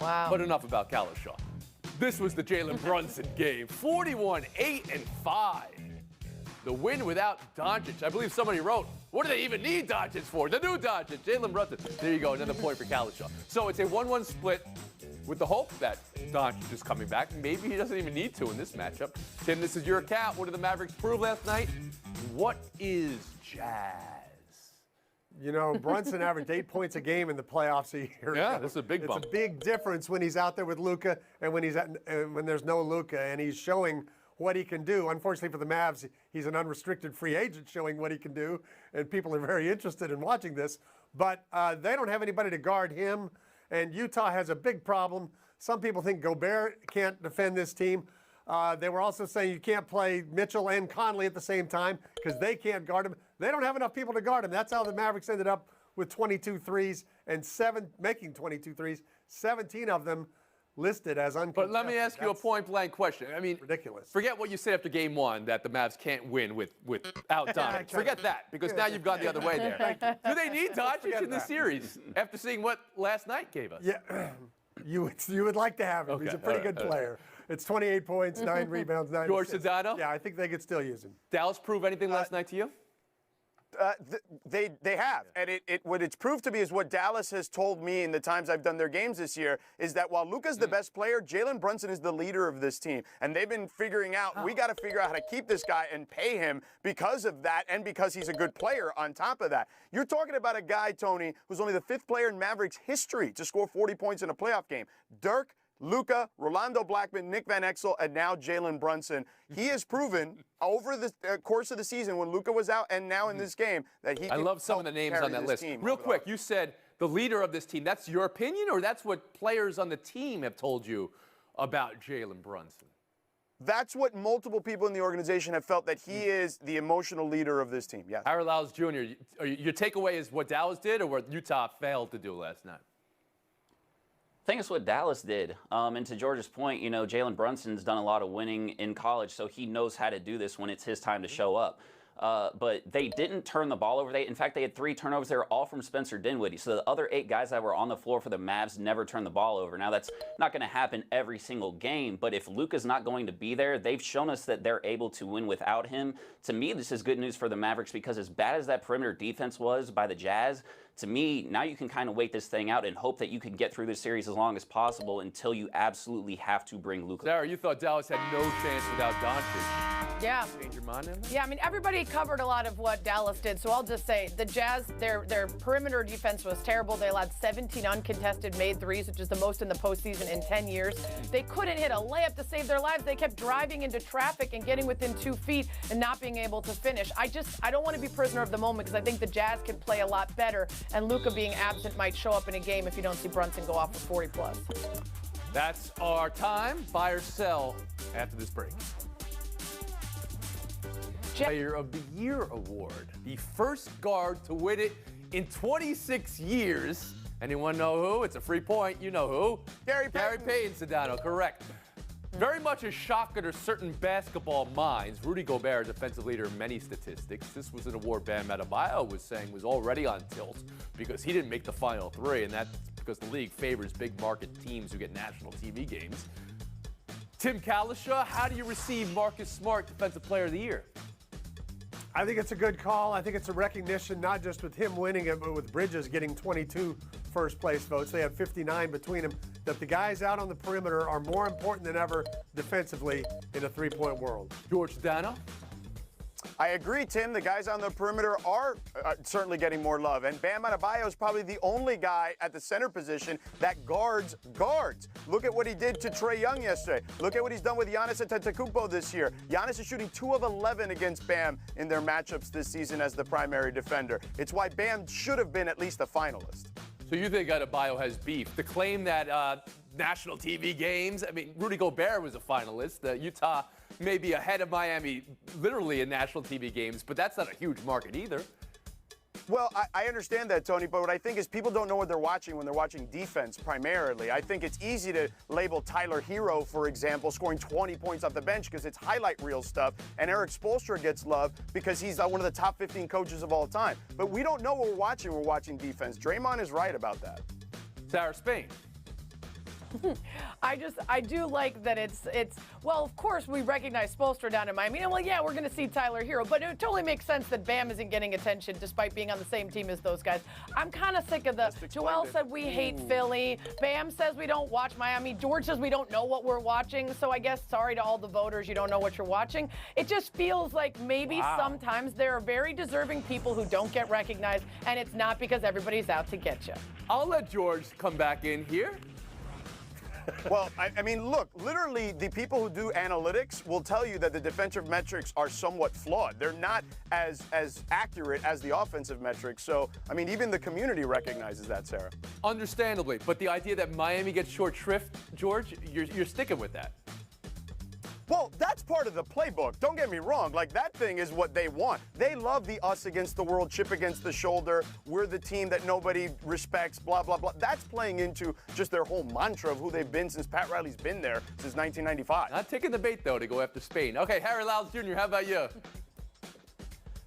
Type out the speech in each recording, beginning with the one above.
Wow. But enough about Kalishaw. This was the Jalen Brunson game. 41-8-5. The win without Doncic. I believe somebody wrote, what do they even need Doncic for? The new Doncic, Jalen Brunson. There you go, another point for Kalishaw. So it's a 1-1 split with the hope that Doncic is coming back. Maybe he doesn't even need to in this matchup. Tim, this is your account. What did the Mavericks prove last night? What is jazz? You know, Brunson averaged 8 points a game in the playoffs a year Yeah, ago. this is a big bump. It's a big difference when he's out there with Luka and when when there's no Luka, and he's showing what he can do. Unfortunately for the Mavs, he's an unrestricted free agent showing what he can do, and people are very interested in watching this. But they don't have anybody to guard him, and Utah has a big problem. Some people think Gobert can't defend this team. They were also saying you can't play Mitchell and Conley at the same time because they can't guard him. They don't have enough people to guard him. That's how the Mavericks ended up with 22 threes and making 22 threes, 17 of them listed as uncontested. But let me ask you a point-blank question. I mean, ridiculous. Forget what you said after game one, that the Mavs can't win without Doncic. Forget that, because now you've gone the other way there. Do they need Doncic in this series after seeing what last night gave us? Yeah, you would like to have him. Okay. He's a pretty good player. It's 28 points, 9 rebounds, 9 George assists. Sedano? Yeah, I think they could still use him. Dallas prove anything last night to you? They have, and what it's proved to be is what Dallas has told me in the times I've done their games this year is that while Luka's the best player, Jalen Brunson is the leader of this team, and they've been figuring out we got to figure out how to keep this guy and pay him because of that, and because he's a good player. On top of that, you're talking about a guy, Tony, who's only the 5th player in Mavericks history to score 40 points in a playoff game. Dirk, Luka, Rolando Blackman, Nick Van Exel, and now Jalen Brunson. He has proven over the course of the season when Luka was out and now in this game that he can I love some of the names on that list. Real quick, you said the leader of this team. That's your opinion, or that's what players on the team have told you about Jalen Brunson? That's what multiple people in the organization have felt, that he is the emotional leader of this team. Yes. Harold Lyles Jr., your takeaway is what Dallas did or what Utah failed to do last night? I think it's what Dallas did. And to George's point, you know, Jalen Brunson's done a lot of winning in college, so he knows how to do this when it's his time to show up. But they didn't turn the ball over. In fact, they had 3 turnovers. They were all from Spencer Dinwiddie. So the other 8 guys that were on the floor for the Mavs never turned the ball over. Now, that's not going to happen every single game, but if Luka's not going to be there, they've shown us that they're able to win without him. To me, this is good news for the Mavericks because as bad as that perimeter defense was by the Jazz, to me, now you can kind of wait this thing out and hope that you can get through this series as long as possible until you absolutely have to bring Luka. Sarah, you thought Dallas had no chance without Doncic. Yeah. Change your mind on that? Yeah, I mean, everybody covered a lot of what Dallas did, so I'll just say the Jazz, their perimeter defense was terrible. They allowed 17 uncontested made threes, which is the most in the postseason in 10 years. They couldn't hit a layup to save their lives. They kept driving into traffic and getting within 2 feet and not being able to finish. I don't want to be prisoner of the moment because I think the Jazz can play a lot better, and Luka being absent might show up in a game if you don't see Brunson go off for 40 plus. That's our time. Buy or sell after this break. Player of the Year award. The first guard to win it in 26 years. Anyone know who? It's a free point. You know who? Gary Payton, Sedano, correct. Very much a shocker to certain basketball minds. Rudy Gobert, defensive leader in many statistics. This was an award Bam Adebayo was saying was already on tilt because he didn't make the final 3, and that's because the league favors big market teams who get national TV games. Tim Kalishaw, how do you receive Marcus Smart Defensive Player of the Year? I think it's a good call. I think it's a recognition, not just with him winning it, but with Bridges getting 22 first-place votes. They have 59 between them. That the guys out on the perimeter are more important than ever defensively in a three-point world. George Sedano? I agree, Tim. The guys on the perimeter are certainly getting more love. And Bam Adebayo is probably the only guy at the center position that guards guards. Look at what he did to Trae Young yesterday. Look at what he's done with Giannis Antetokounmpo this year. Giannis is shooting 2 of 11 against Bam in their matchups this season as the primary defender. It's why Bam should have been at least a finalist. So you think Adebayo has beef? The claim that national TV games, I mean, Rudy Gobert was a finalist. Utah may be ahead of Miami literally in national TV games, but that's not a huge market either. Well, I understand that, Tony, but what I think is people don't know what they're watching when they're watching defense primarily. I think it's easy to label Tyler Hero, for example, scoring 20 points off the bench because it's highlight reel stuff, and Eric Spoelstra gets love because he's one of the top 15 coaches of all time. But we don't know what we're watching defense. Draymond is right about that. Sarah Spain. I do like that it's well, of course we recognize Spoelstra down in Miami. And well, yeah, we're going to see Tyler Hero, but it totally makes sense that Bam isn't getting attention despite being on the same team as those guys. I'm kind of sick of the Joel said we hate Philly. Bam says we don't watch Miami. George says we don't know what we're watching. So I guess sorry to all the voters, you don't know what you're watching. It just feels like maybe sometimes there are very deserving people who don't get recognized, and it's not because everybody's out to get you. I'll let George come back in here. Well, I mean, look, literally the people who do analytics will tell you that the defensive metrics are somewhat flawed. They're not as accurate as the offensive metrics. So, I mean, even the community recognizes that, Sarah. Understandably, but the idea that Miami gets short shrift, George, you're sticking with that. Well, that's part of the playbook. Don't get me wrong. Like, that thing is what they want. They love the us against the world, chip against the shoulder. We're the team that nobody respects, blah, blah, blah. That's playing into just their whole mantra of who they've been since Pat Riley's been there since 1995. Not taking the bait, though, to go after Spain. Okay, Harry Lyles Jr., how about you?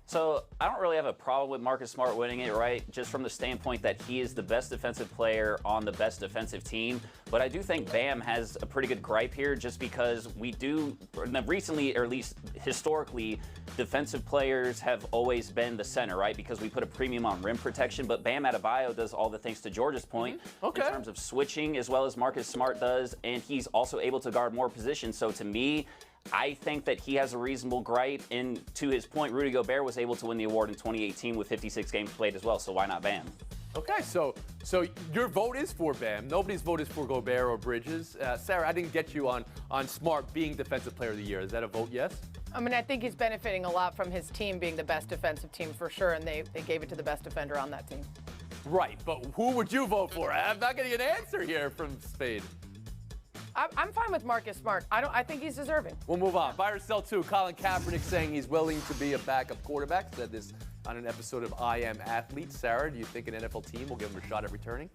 So I don't really have a problem with Marcus Smart winning it, right? Just from the standpoint that he is the best defensive player on the best defensive team. But I do think Bam has a pretty good gripe here just because we do, recently, or at least historically, defensive players have always been the center, right? Because we put a premium on rim protection. But Bam Adebayo does all the things to George's point in terms of switching as well as Marcus Smart does. And he's also able to guard more positions. So to me, I think that he has a reasonable gripe, and to his point, Rudy Gobert was able to win the award in 2018 with 56 games played as well, so why not Bam? Okay, so your vote is for Bam. Nobody's vote is for Gobert or Bridges. Sarah, I didn't get you on Smart being Defensive Player of the Year. Is that a vote yes? I mean, I think he's benefiting a lot from his team being the best defensive team for sure, and they gave it to the best defender on that team. Right, but who would you vote for? I'm not getting an answer here from Spade. I'm fine with Marcus Smart. I think he's deserving. We'll move on. Buy or sell two. Colin Kaepernick saying he's willing to be a backup quarterback. Said this on an episode of I Am Athlete. Sarah, do you think an NFL team will give him a shot at returning?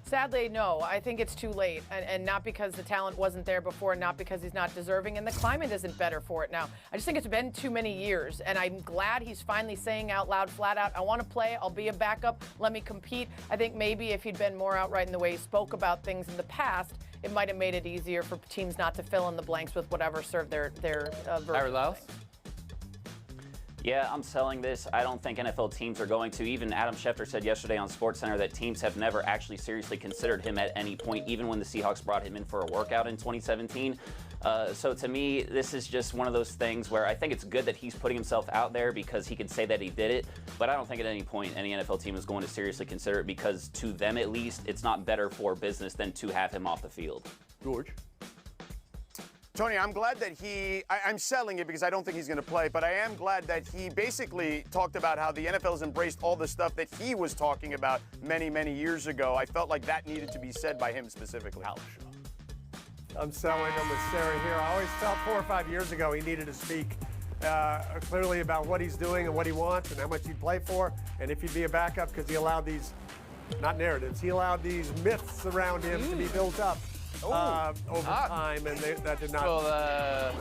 Sadly, no. I think it's too late, and not because the talent wasn't there before, not because he's not deserving, and the climate isn't better for it now. I just think it's been too many years, and I'm glad he's finally saying out loud, flat out, I want to play, I'll be a backup, let me compete. I think maybe if he'd been more outright in the way he spoke about things in the past, it might have made it easier for teams not to fill in the blanks with whatever served their version. Harry Lyles? Yeah, I'm selling this. I don't think NFL teams are going to. Even Adam Schefter said yesterday on SportsCenter that teams have never actually seriously considered him at any point, even when the Seahawks brought him in for a workout in 2017. So to me, this is just one of those things where I think it's good that he's putting himself out there because he can say that he did it, but I don't think at any point any NFL team is going to seriously consider it because to them at least, it's not better for business than to have him off the field. George? Tony, I'm glad that I'm selling it because I don't think he's going to play, but I am glad that he basically talked about how the NFL has embraced all the stuff that he was talking about many, many years ago. I felt like that needed to be said by him specifically. I'm selling him with Sarah here. I always felt 4 or 5 years ago he needed to speak clearly about what he's doing and what he wants and how much he'd play for and if he'd be a backup because he allowed these, not narratives, he allowed these myths around him to be built up over time, and that did not. Well,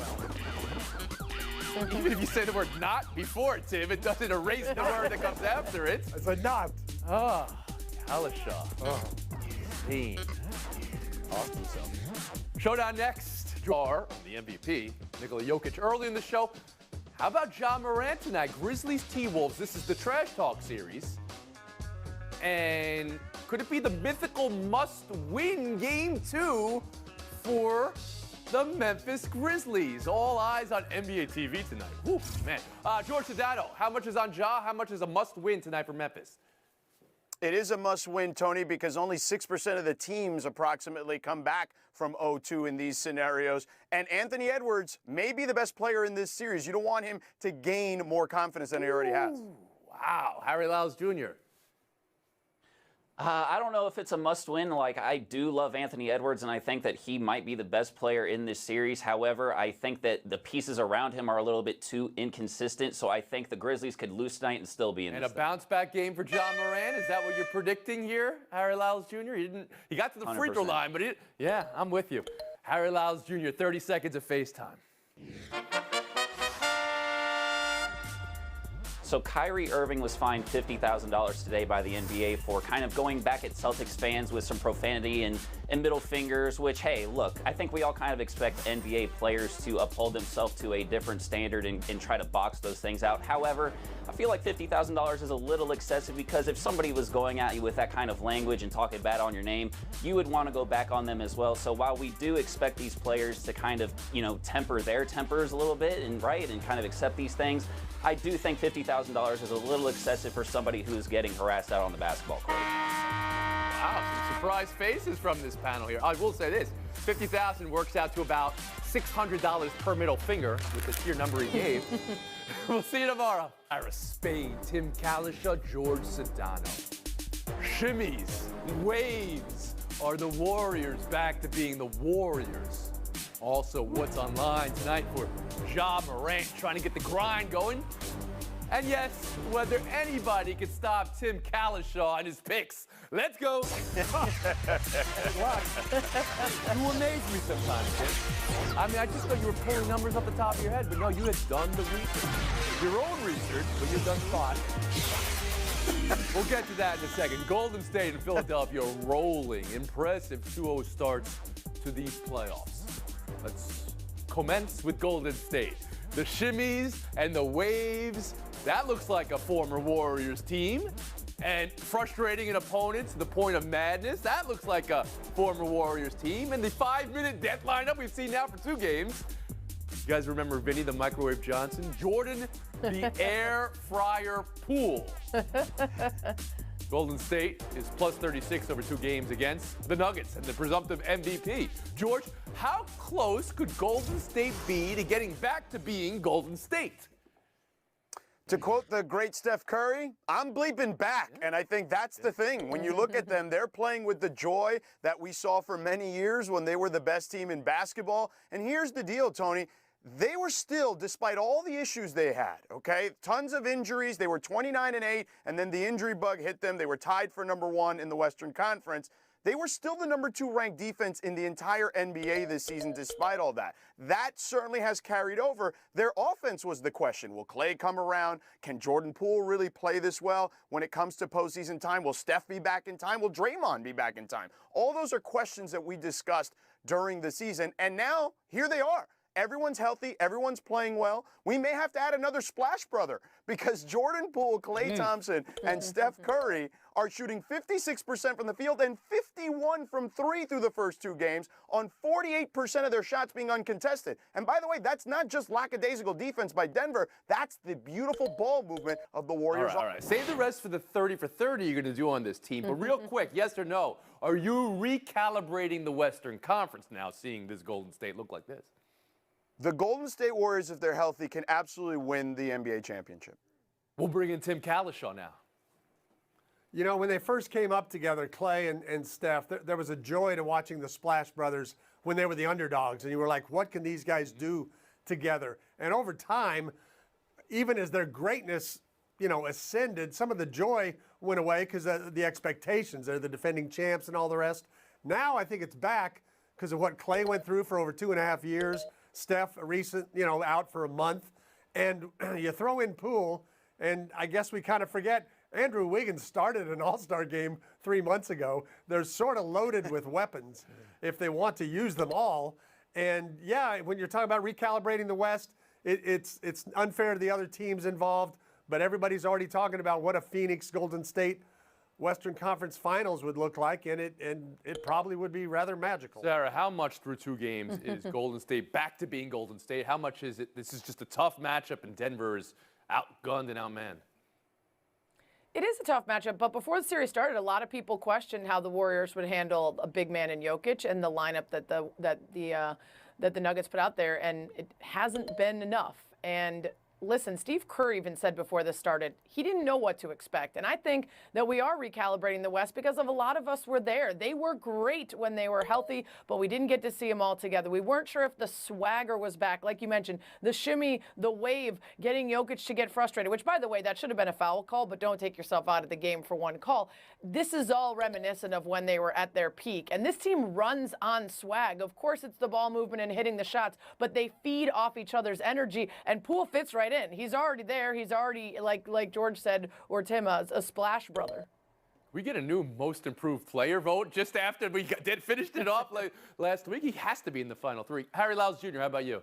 even if you say the word "not" before it, Tim, it doesn't erase the word that comes after it. I said not. Oh, Kalisha. Oh, Spain. Awesome. Showdown next. Jar, the MVP, Nikola Jokic. Early in the show, how about Ja Morant tonight? Grizzlies T-Wolves. This is the Trash Talk series. And could it be the mythical must-win Game 2 for the Memphis Grizzlies? All eyes on NBA TV tonight. Woo, man. George Sedano, how much is on Ja? How much is a must-win tonight for Memphis? It is a must-win, Tony, because only 6% of the teams approximately come back from 0-2 in these scenarios. And Anthony Edwards may be the best player in this series. You don't want him to gain more confidence than he already has. Wow. Harry Lyles Jr. I don't know if it's a must-win. Like, I do love Anthony Edwards, and I think that he might be the best player in this series. However, I think that the pieces around him are a little bit too inconsistent, so I think the Grizzlies could lose tonight and still be in this. And a bounce-back game for Ja Morant? Is that what you're predicting here, Harry Lyles Jr.? He got to the free throw line, but yeah, I'm with you. Harry Lyles Jr., 30 seconds of FaceTime. So Kyrie Irving was fined $50,000 today by the NBA for kind of going back at Celtics fans with some profanity and and middle fingers, which, hey, look, I think we all kind of expect NBA players to uphold themselves to a different standard and try to box those things out. However, I feel like $50,000 is a little excessive, because if somebody was going at you with that kind of language and talking bad on your name, you would want to go back on them as well. So while we do expect these players to kind of, temper their tempers a little bit and kind of accept these things, I do think $50,000 is a little excessive for somebody who's getting harassed out on the basketball court. Wow, some surprise faces from this panel here. I will say this, $50,000 works out to about $600 per middle finger with the sheer number he gave. We'll see you tomorrow. Ira Spain, Tim Kalisha, George Sedano. Shimmies, waves. Are the Warriors back to being the Warriors? Also, what's online tonight for Ja Morant trying to get the grind going? And yes, whether anybody can stop Tim Kalishaw and his picks. Let's go. You amaze me sometimes, Tim. I mean, I just thought you were pulling numbers off the top of your head, but no, you had done the research. Your own research, but you've done thought. We'll get to that in a second. Golden State and Philadelphia rolling. Impressive 2-0 starts to these playoffs. Let's commence with Golden State. The shimmies and the waves. That looks like a former Warriors team. And frustrating an opponent to the point of madness. That looks like a former Warriors team. And the 5-minute death lineup we've seen now for 2 games. You guys remember Vinny the Microwave Johnson? Jordan the Air Fryer Poole. Golden State is plus 36 over 2 games against the Nuggets and the presumptive MVP. George, how close could Golden State be to getting back to being Golden State? To quote the great Steph Curry, I'm bleeping back. And I think that's the thing. When you look at them, they're playing with the joy that we saw for many years when they were the best team in basketball. And here's the deal, Tony. They were still, despite all the issues they had, okay, tons of injuries. They were 29-8, and then the injury bug hit them. They were tied for number 1 in the Western Conference. They were still the number 2 ranked defense in the entire NBA this season, despite all that. That certainly has carried over. Their offense was the question. Will Clay come around? Can Jordan Poole really play this well when it comes to postseason time? Will Steph be back in time? Will Draymond be back in time? All those are questions that we discussed during the season, and now here they are. Everyone's healthy. Everyone's playing well. We may have to add another splash brother, because Jordan Poole, Klay Thompson, and Steph Curry are shooting 56% from the field and 51 from 3 through the first 2 games on 48% of their shots being uncontested. And by the way, that's not just lackadaisical defense by Denver. That's the beautiful ball movement of the Warriors. All right. Save the rest for the 30 for 30 you're going to do on this team. But real quick, yes or no, are you recalibrating the Western Conference now, seeing this Golden State look like this? The Golden State Warriors, if they're healthy, can absolutely win the NBA championship. We'll bring in Tim Kalishaw now. You know, when they first came up together, Clay and Steph, there was a joy to watching the Splash Brothers when they were the underdogs. And you were like, what can these guys do together? And over time, even as their greatness, ascended, some of the joy went away because of the expectations. They're the defending champs and all the rest. Now I think it's back because of what Clay went through for over 2.5 years. Steph, out for a month. And you throw in Poole, and I guess we kind of forget Andrew Wiggins started an all-star game 3 months ago. They're sort of loaded with weapons if they want to use them all. And, yeah, when you're talking about recalibrating the West, it's unfair to the other teams involved, but everybody's already talking about what a Phoenix Golden State Western Conference Finals would look like, and it probably would be rather magical. Sarah, how much through 2 games is Golden State back to being Golden State? How much is it? This is just a tough matchup, and Denver is outgunned and outmanned. It is a tough matchup, but before the series started, a lot of people questioned how the Warriors would handle a big man in Jokic and the lineup that the Nuggets put out there, and it hasn't been enough. And listen, Steve Kerr even said before this started, he didn't know what to expect. And I think that we are recalibrating the West because of a lot of us were there. They were great when they were healthy, but we didn't get to see them all together. We weren't sure if the swagger was back. Like you mentioned, the shimmy, the wave, getting Jokic to get frustrated, which, by the way, that should have been a foul call, but don't take yourself out of the game for one call. This is all reminiscent of when they were at their peak. And this team runs on swag. Of course, it's the ball movement and hitting the shots, but they feed off each other's energy, and Poole fits right in. He's already there. He's already, like George said, or Tim, a splash brother. We get a new most improved player vote just after we finished it off last week. He has to be in the final three. Harry Lyles Jr., how about you?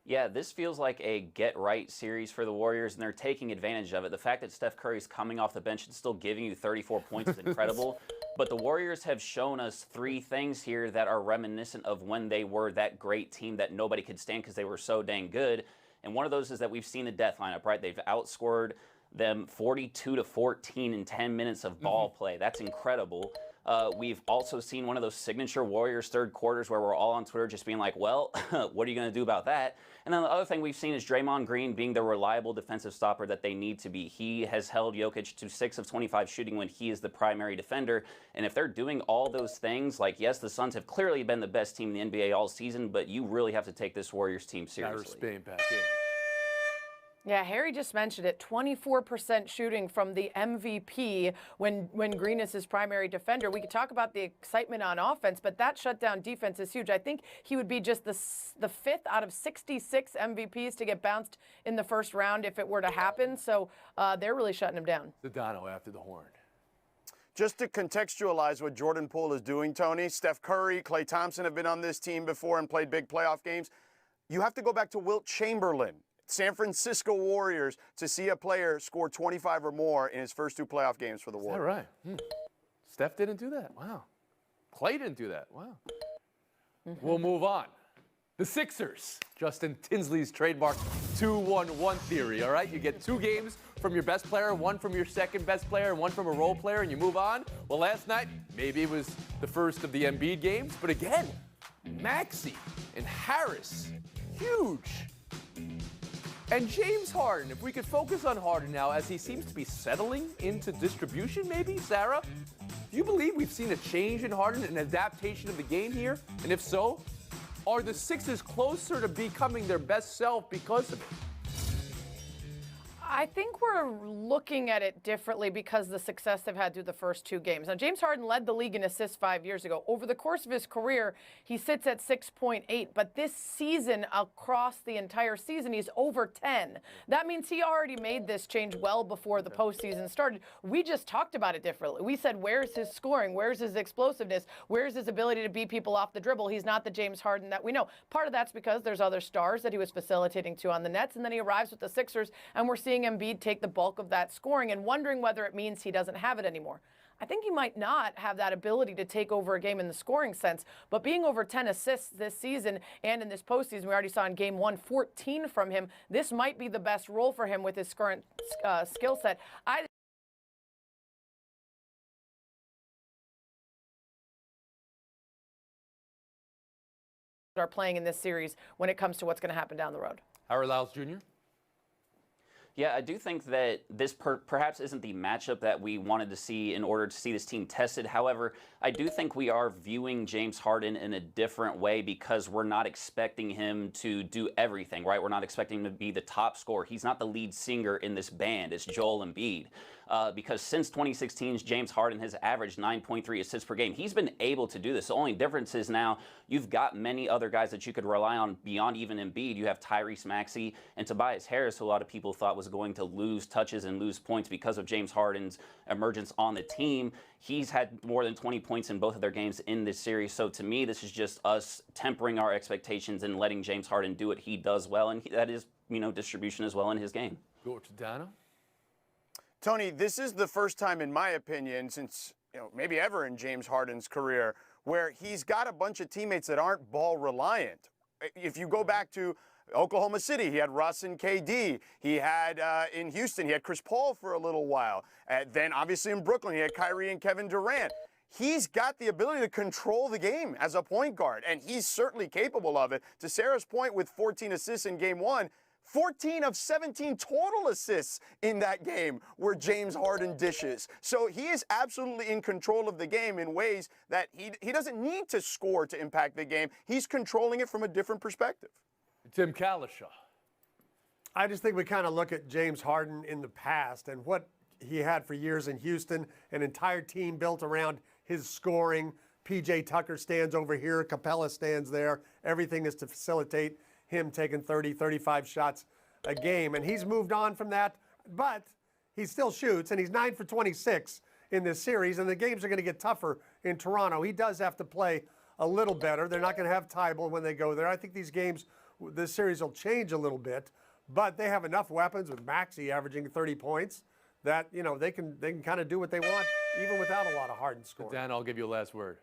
Yeah, this feels like a get-right series for the Warriors, and they're taking advantage of it. The fact that Steph Curry's coming off the bench and still giving you 34 points is incredible. But the Warriors have shown us three things here that are reminiscent of when they were that great team that nobody could stand because they were so dang good. And one of those is that we've seen the death lineup, right? They've outscored them 42-14 in 10 minutes of ball play. That's incredible. We've also seen one of those signature Warriors third quarters where we're all on Twitter just being like, well, what are you going to do about that? And then the other thing we've seen is Draymond Green being the reliable defensive stopper that they need to be. He has held Jokic to 6 of 25 shooting when he is the primary defender. And if they're doing all those things, like, yes, the Suns have clearly been the best team in the NBA all season, but you really have to take this Warriors team seriously. Spain back in. Yeah, Harry just mentioned it, 24% shooting from the MVP when Green is his primary defender. We could talk about the excitement on offense, but that shutdown defense is huge. I think he would be just the fifth out of 66 MVPs to get bounced in the first round if it were to happen. So they're really shutting him down. Sedano after the horn. Just to contextualize what Jordan Poole is doing, Tony, Steph Curry, Klay Thompson have been on this team before and played big playoff games. You have to go back to Wilt Chamberlain, San Francisco Warriors, to see a player score 25 or more in his first two playoff games for the Warriors. All right. Steph didn't do that. Wow. Clay didn't do that. Wow. We'll move on. The Sixers. Justin Tinsley's trademark 2-1-1 theory, all right? You get 2 games from your best player, 1 from your second best player, and 1 from a role player, and you move on. Well, last night, maybe it was the first of the Embiid games, but again, Maxey and Harris, huge. And James Harden, if we could focus on Harden now as he seems to be settling into distribution maybe, Sarah, do you believe we've seen a change in Harden, an adaptation of the game here? And if so, are the Sixers closer to becoming their best self because of it? I think we're looking at it differently because the success they've had through the first 2 games. Now, James Harden led the league in assists 5 years ago. Over the course of his career, he sits at 6.8, but this season, across the entire season, he's over 10. That means he already made this change well before the postseason started. We just talked about it differently. We said, where's his scoring? Where's his explosiveness? Where's his ability to beat people off the dribble? He's not the James Harden that we know. Part of that's because there's other stars that he was facilitating to on the Nets, and then he arrives with the Sixers, and we're seeing Embiid take the bulk of that scoring and wondering whether it means he doesn't have it anymore. I think he might not have that ability to take over a game in the scoring sense, but being over 10 assists this season and in this postseason, we already saw in game 1, 14 from him. This might be the best role for him with his current skill set. Are playing in this series when it comes to what's going to happen down the road. Howard Lyles Jr.? Yeah, I do think that this perhaps isn't the matchup that we wanted to see in order to see this team tested. However, I do think we are viewing James Harden in a different way because we're not expecting him to do everything, right? We're not expecting him to be the top scorer. He's not the lead singer in this band. It's Joel Embiid. Because since 2016, James Harden has averaged 9.3 assists per game. He's been able to do this. The only difference is now you've got many other guys that you could rely on beyond even Embiid. You have Tyrese Maxey and Tobias Harris, who a lot of people thought was going to lose touches and lose points because of James Harden's emergence on the team. He's had more than 20 points in both of their games in this series. So to me, this is just us tempering our expectations and letting James Harden do what he does well, and that is, distribution as well in his game. Go to Dano. Tony, this is the first time, in my opinion, since maybe ever in James Harden's career, where he's got a bunch of teammates that aren't ball reliant. If you go back to Oklahoma City, he had Russ and KD. He had in Houston, he had Chris Paul for a little while. Then obviously in Brooklyn, he had Kyrie and Kevin Durant. He's got the ability to control the game as a point guard, and he's certainly capable of it. To Sarah's point, with 14 assists in game 1, 14 of 17 total assists in that game were James Harden dishes. So he is absolutely in control of the game in ways that he doesn't need to score to impact the game. He's controlling it from a different perspective. Tim Kalishaw. I just think we kind of look at James Harden in the past and what he had for years in Houston, an entire team built around his scoring. P.J. Tucker stands over here, Capella stands there. Everything is to facilitate him taking 30, 35 shots a game. And he's moved on from that, but he still shoots, and he's 9 for 26 in this series, and the games are going to get tougher in Toronto. He does have to play a little better. They're not going to have Tybal when they go there. I think these games, this series will change a little bit, but they have enough weapons with Maxey averaging 30 points that, you know, they can kind of do what they want even without a lot of Harden scoring. Dan, I'll give you a last word.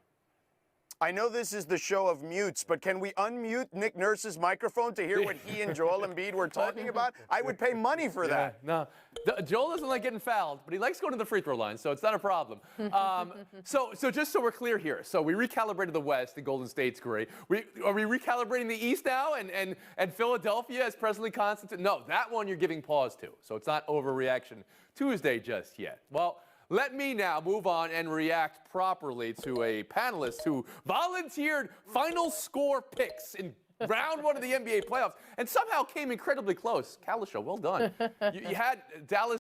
I know this is the show of mutes, but can we unmute Nick Nurse's microphone to hear what he and Joel Embiid were talking about? I would pay money for that. No, Joel doesn't like getting fouled, but he likes going to the free throw line, so it's not a problem. So just so we're clear here, so we recalibrated the West, and Golden State's great. Are we recalibrating the East now, and Philadelphia is presently constant? No, that one you're giving pause to, so it's not overreaction Tuesday just yet. Well, let me now move on and react properly to a panelist who volunteered final score picks in round one of the NBA playoffs and somehow came incredibly close. Kalisha, well done. You had Dallas